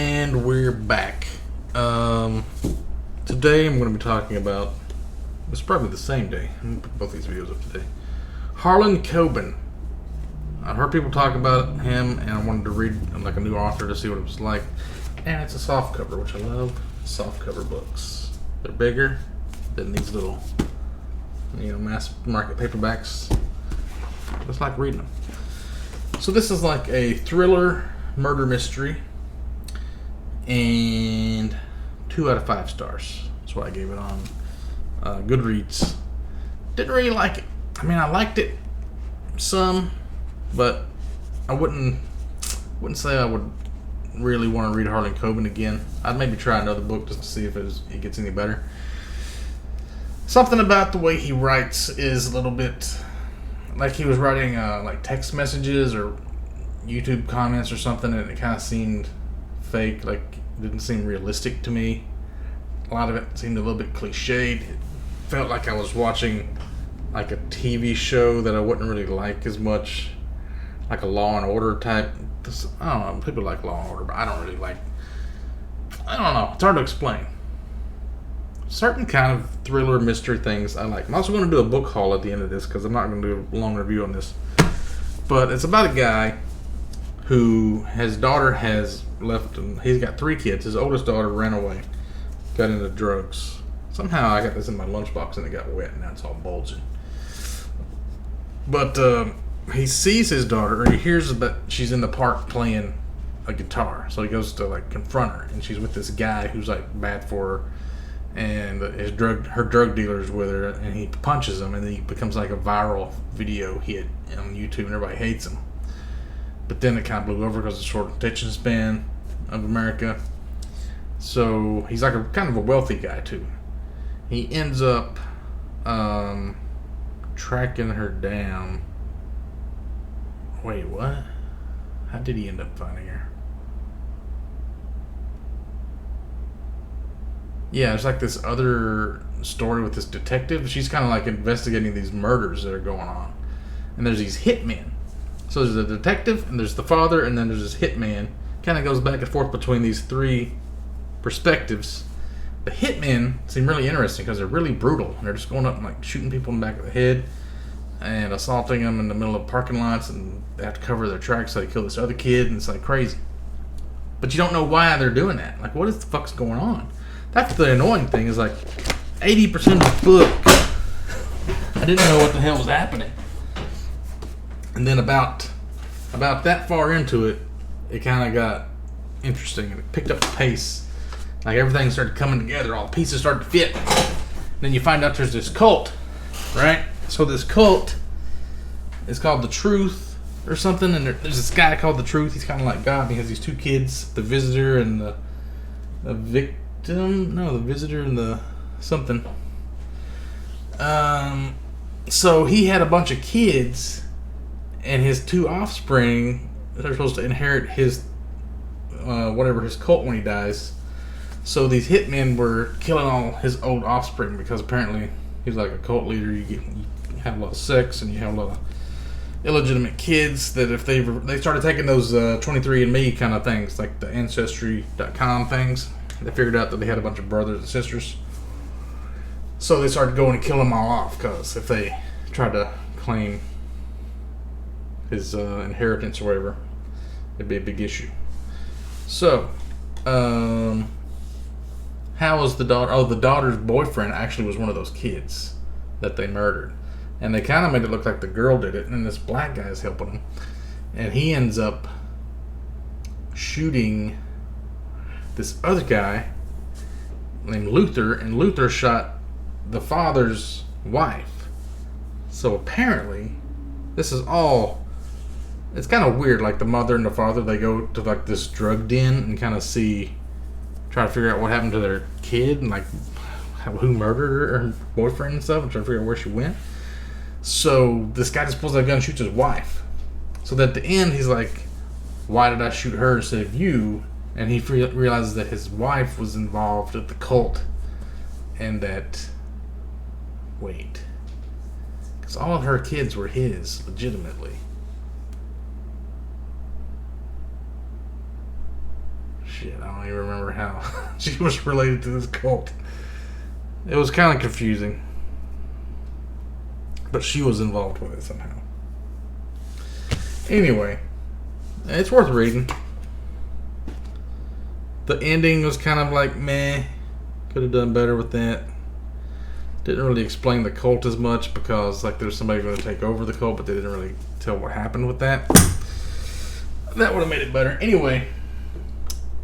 And we're back. Today I'm going to be talking about, it's probably the same day, I'm going to put both these videos up today. Harlan Coben. I've heard people talk about him, and I wanted to read like a new author to see what it was like. And it's a soft cover, which I love soft cover books. They're bigger than these little, mass market paperbacks. It's like reading them. So this is like a thriller murder mystery, and 2 out of 5 stars. That's what I gave it on Goodreads. Didn't really like it. I mean, I liked it some, but I wouldn't say I would really want to read Harlan Coben again. I'd maybe try another book just to see if it gets any better. Something about the way he writes is a little bit like he was writing like text messages or YouTube comments or something, and it kind of seemed fake. Like, it didn't seem realistic to me. A lot of it seemed a little bit cliched. It felt like I was watching like a TV show that I wouldn't really like as much, like a Law and Order type. I don't know, people like Law and Order, but I don't really like, I don't know, it's hard to explain. Certain kind of thriller mystery things I like. I'm also going to do a book haul at the end of this because I'm not going to do a long review on this. But it's about a guy who, his daughter has left him. He's got 3 kids. His oldest daughter ran away, got into drugs. Somehow I got this in my lunchbox and it got wet and now it's all bulging. But he sees his daughter, or he hears that she's in the park playing a guitar. So he goes to like confront her, and she's with this guy who's like bad for her. And her drug dealer's with her, and he punches him, and then he becomes like a viral video hit on YouTube, and everybody hates him. But then it kind of blew over because of the short attention span of America. So he's like a kind of a wealthy guy too. He ends up tracking her down. Wait, what? How did he end up finding her? Yeah, it's like this other story with this detective. She's kind of like investigating these murders that are going on. And there's these hitmen. So there's a detective, and there's the father, and then there's this hitman. Kind of goes back and forth between these 3 perspectives. The hitmen seem really interesting because they're really brutal. And they're just going up and like shooting people in the back of the head and assaulting them in the middle of parking lots, and they have to cover their tracks so they kill this other kid, and it's like crazy. But you don't know why they're doing that. Like, what the fuck's going on? That's the annoying thing, is like 80% of the book, I didn't know what the hell was happening. And then about that far into it, it kind of got interesting, and it picked up the pace. Like, everything started coming together, all the pieces started to fit. And then you find out there's this cult, right? So this cult is called The Truth or something, and there's this guy called The Truth. He's kind of like God, and he has these 2 kids, the visitor and the victim. No, the visitor and the something. So he had a bunch of kids, and his 2 offspring, they're supposed to inherit his his cult when he dies. So these hitmen were killing all his old offspring because apparently he's like a cult leader. You have a lot of sex, and you have a lot of illegitimate kids. That if they started taking those 23andMe kind of things, like the Ancestry.com things. They figured out that they had a bunch of brothers and sisters. So they started going and killing them all off, because if they tried to claim his inheritance or whatever, it'd be a big issue. So, how was the daughter? Oh, the daughter's boyfriend actually was one of those kids that they murdered. And they kind of made it look like the girl did it, and this black guy is helping him. And he ends up shooting this other guy named Luther, and Luther shot the father's wife. So apparently, this is all, it's kind of weird. Like, the mother and the father, they go to like this drug den and kind of try to figure out what happened to their kid, and like who murdered her boyfriend and stuff, and try to figure out where she went. So this guy just pulls out a gun and shoots his wife. So at the end, he's like, why did I shoot her instead of you? And he realizes that his wife was involved with the cult, and that, wait, because all of her kids were his, legitimately. shit, I don't even remember how she was related to this cult. It was kind of confusing. But she was involved with it somehow. Anyway, it's worth reading. The ending was kind of like meh. Could have done better with that. Didn't really explain the cult as much because like there's somebody going to take over the cult, but they didn't really tell what happened with that. That would have made it better. Anyway,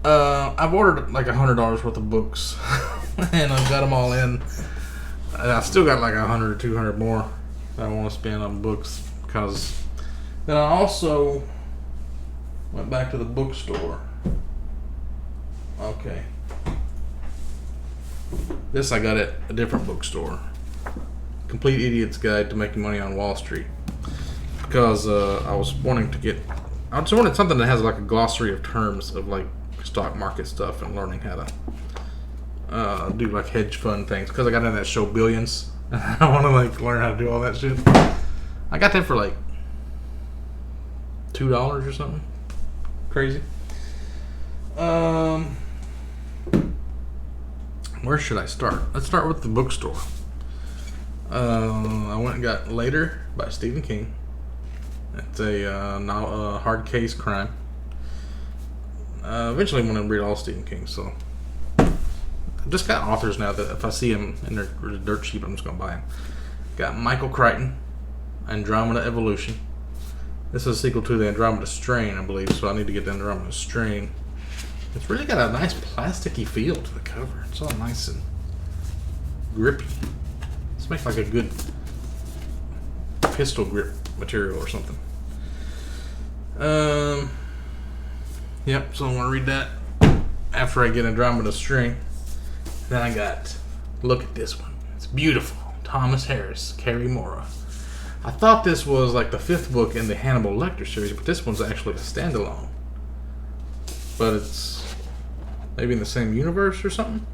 I've ordered like $100 worth of books, and I've got them all in. And I still got like 100 or 200 more that I want to spend on books because then I also went back to the bookstore. Okay. This I got at a different bookstore. Complete Idiot's Guide to Making Money on Wall Street. Because I just wanted something that has like a glossary of terms of like stock market stuff and learning how to do like hedge fund things. Because I got into that show Billions. I want to like learn how to do all that shit. I got that for like $2 or something. Crazy. Where should I start? Let's start with the bookstore. I went and got Later by Stephen King. It's a hard case crime. Eventually I'm going to read all Stephen King, so I've just got authors now that if I see them and they're dirt cheap, I'm just going to buy them. Got Michael Crichton, Andromeda Evolution. This is a sequel to the Andromeda Strain, I believe, so I need to get the Andromeda Strain. It's really got a nice plasticky feel to the cover. It's all nice and grippy. This makes like a good pistol grip material or something. Yep, so I'm going to read that after I get Andromeda Strain. Then I got, look at this one. It's beautiful. Thomas Harris, Carrie Mora. I thought this was like the 5th book in the Hannibal Lecter series, but this one's actually a standalone. But it's maybe in the same universe or something.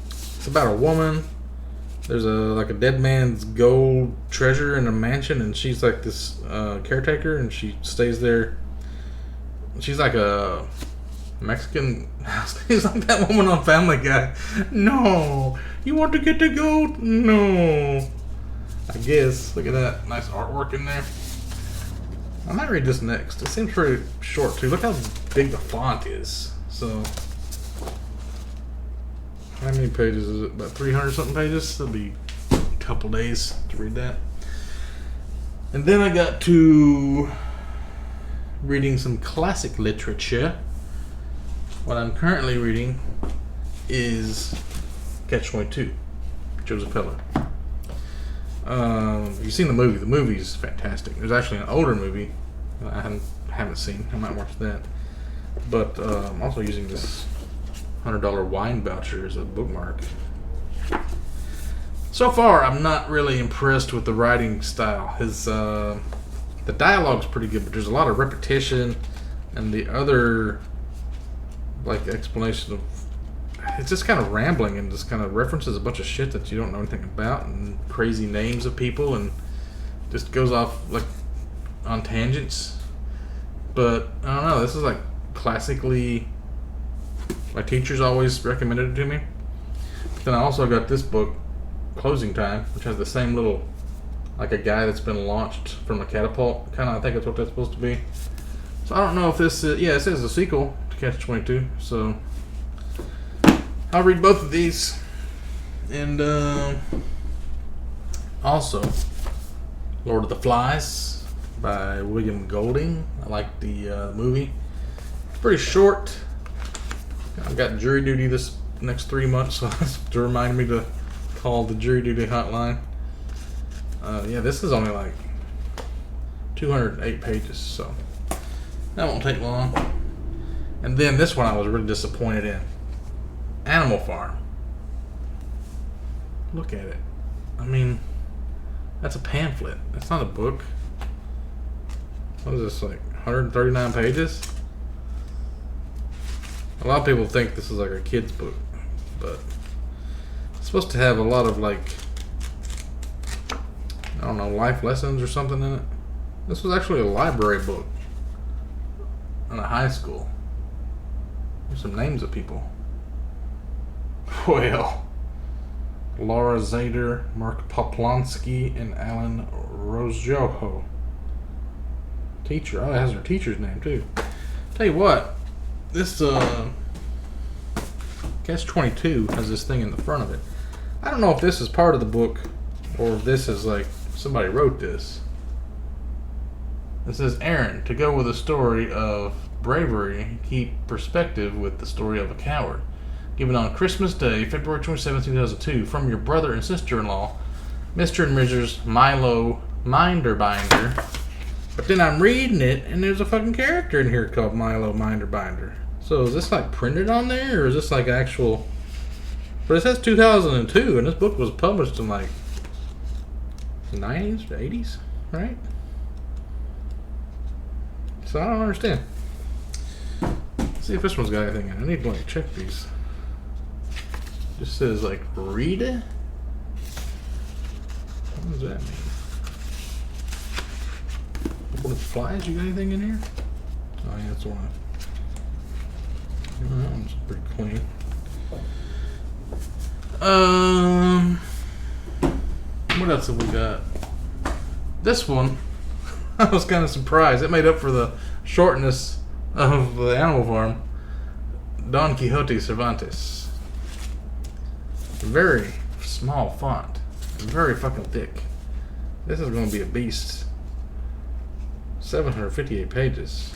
It's about a woman. There's a dead man's gold treasure in a mansion, and she's like this caretaker, and she stays there. She's like a Mexican. She's like that woman on Family Guy. No, you want to get the gold? No. I guess. Look at that nice artwork in there. I might read this next. It seems pretty short too. Look how big the font is. So, how many pages is it? About 300 something pages. That'll be a couple days to read that. And then I got to reading some classic literature. What I'm currently reading is Catch-22, Joseph Heller. You've seen the movie. The movie is fantastic. There's actually an older movie that I haven't seen. I might watch that. But I'm also using this $100 wine voucher as a bookmark. So far, I'm not really impressed with the writing style. The dialogue's pretty good, but there's a lot of repetition, and the other like explanation of it's just kind of rambling and just kind of references a bunch of shit that you don't know anything about and crazy names of people and just goes off like on tangents. But I don't know, this is like classically, my teachers always recommended it to me. But then I also got this book, Closing Time, which has the same little, like a guy that's been launched from a catapult, kind of. I think that's what that's supposed to be. So I don't know if this is, yeah, it says a sequel to Catch-22, so I'll read both of these. And also Lord of the Flies by William Golding. I like the movie. It's pretty short. I've got jury duty this next 3 months, so that's to remind me to call the jury duty hotline. Yeah, this is only like 208 pages, so that won't take long. And then this one I was really disappointed in. Animal Farm. Look at it. I mean, that's a pamphlet. That's not a book. What is this, like 139 pages? A lot of people think this is like a kid's book, but it's supposed to have a lot of like, I don't know, life lessons or something in it. This was actually a library book in a high school. some names of people. Well, Laura Zader, Mark Poplonsky, and Alan Rozjoho. Teacher. Oh, it has her teacher's name too. Tell you what, this Catch-22 has this thing in the front of it. I don't know if this is part of the book or if this is like somebody wrote this. It says, Aaron, to go with a story of bravery, keep perspective with the story of a coward. Given on Christmas Day, February 27, 2002, from your brother and sister-in-law, Mr. and Mrs. Milo Minderbinder. But then I'm reading it, and there's a fucking character in here called Milo Minderbinder. So is this like printed on there, or is this like actual... But it says 2002, and this book was published in like 90s, 80s, right? So I don't understand. Let's see if this one's got anything in it. I need to like check these. Just says like read it. What does that mean? What are the flies? You got anything in here? Oh yeah, that's one. That one's pretty clean. What else have we got? This one, I was kind of surprised. It made up for the shortness of the Animal Farm. Don Quixote Cervantes. Very small font. Very fucking thick. This is going to be a beast. 758 pages.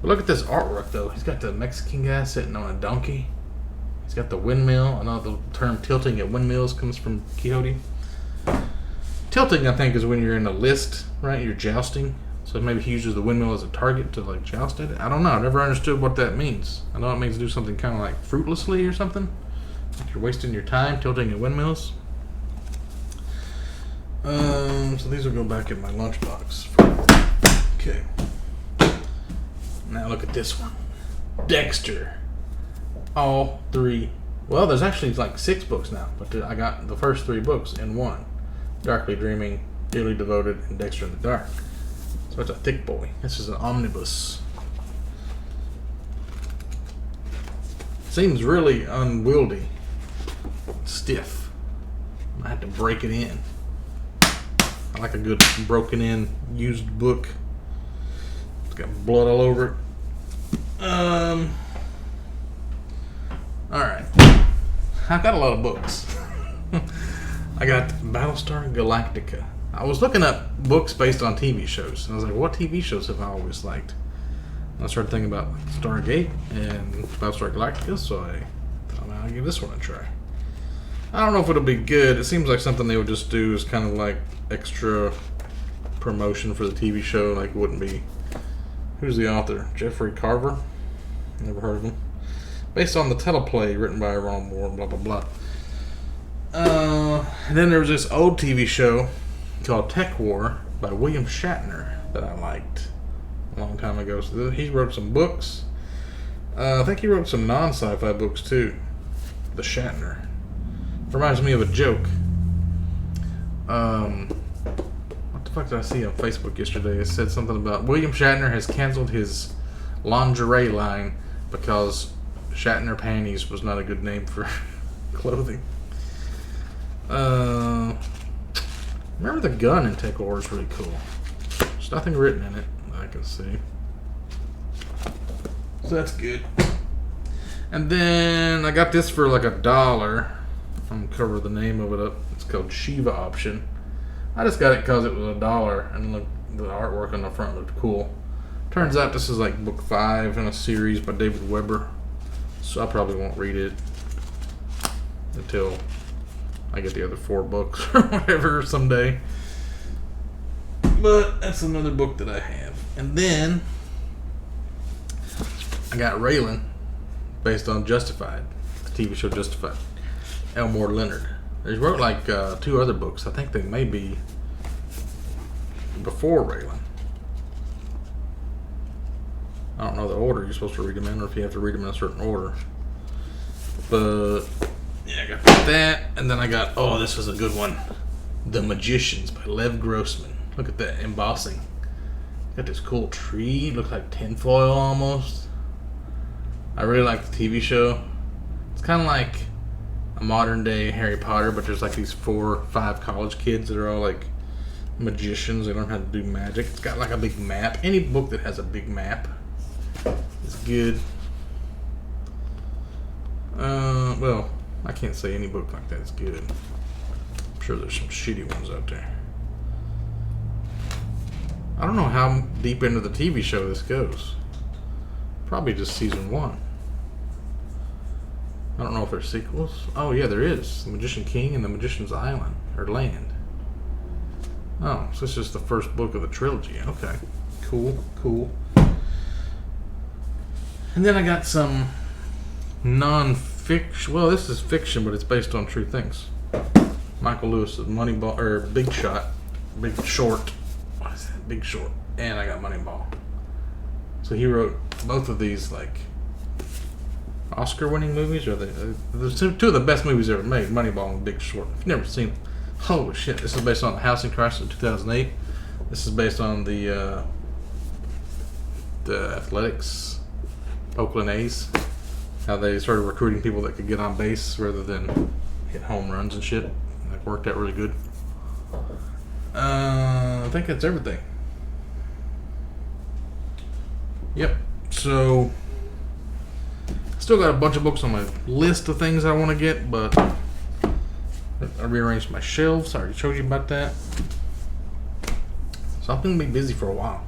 But look at this artwork, though. He's got the Mexican guy sitting on a donkey. He's got the windmill. I know the term tilting at windmills comes from Quixote. Tilting, I think, is when you're in a list, right? You're jousting. So maybe he uses the windmill as a target to, like, joust at it. I don't know. I never understood what that means. I know it means do something kind of like fruitlessly or something. Like you're wasting your time tilting at windmills. So these will go back in my lunchbox. Okay. Now look at this one. Dexter. All three. Well, there's actually like 6 books now, but I got the first 3 books in one. Darkly Dreaming, Dearly Devoted, and Dexter in the Dark. So it's a thick boy. This is an omnibus. Seems really unwieldy. Stiff. I have to break it in. I like a good broken in used book. It's got blood all over it. Alright. I've got a lot of books. I got Battlestar Galactica. I was looking up books based on TV shows. And I was like, what TV shows have I always liked? And I started thinking about like, Stargate and Battlestar Galactica, so I thought I'll give this one a try. I don't know if it'll be good. It seems like something they would just do is kind of like extra promotion for the TV show. Like, it wouldn't be... Who's the author? Jeffrey Carver? Never heard of him. Based on the teleplay written by Ron Moore, blah, blah, blah. And then there was this old TV show called Tech War by William Shatner that I liked a long time ago. So he wrote some books. I think he wrote some non-sci-fi books too. The Shatner. Reminds me of a joke. What the fuck did I see on Facebook yesterday? It said something about William Shatner has canceled his lingerie line because Shatner panties was not a good name for clothing. Remember the gun in Tech War is really cool. There's nothing written in it that I can see. So that's good. And then I got this for like $1. I'm gonna cover the name of it up. It's called Shiva Option. I just got it because it was $1 and look, the artwork on the front looked cool. Turns out this is like book 5 in a series by David Weber. So I probably won't read it until I get the other 4 books or whatever someday. But that's another book that I have. And then I got Raylan, based on Justified, the TV show Justified. Elmore Leonard. He wrote like 2 other books. I think they may be before Raylan. I don't know the order you're supposed to read them in, or if you have to read them in a certain order. But yeah, I got that, and then I got, oh, this was a good one, The Magicians by Lev Grossman. Look at that embossing. Got this cool tree. Looks like tinfoil almost. I really like the TV show. It's kind of like a modern day Harry Potter, but there's like these 4 or 5 college kids that are all like magicians. They learn how to do magic. It's got like a big map. Any book that has a big map is good. Well, I can't say any book like that is good. I'm sure there's some shitty ones out there. I don't know how deep into the TV show this goes. Probably just season 1. I don't know if there's sequels. Oh yeah, there is. The Magician King and the Magician's Island, or Land. Oh, so this is the first book of the trilogy. Okay. Cool. And then I got some non-fiction. Well, this is fiction, but it's based on true things. Michael Lewis's Moneyball, or Big Short. What is that? Big Short. And I got Moneyball. So he wrote both of these, like, Oscar-winning movies, or they're 2 of the best movies ever made, Moneyball and Big Short. If you've never seen them, holy shit. This is based on the housing crisis of 2008. This is based on the athletics, Oakland A's. How they started recruiting people that could get on base rather than hit home runs and shit. That worked out really good. I think that's everything. Yep. So, still got a bunch of books on my list of things I want to get, but I rearranged my shelves. I already showed you about that. So I'm going to be busy for a while.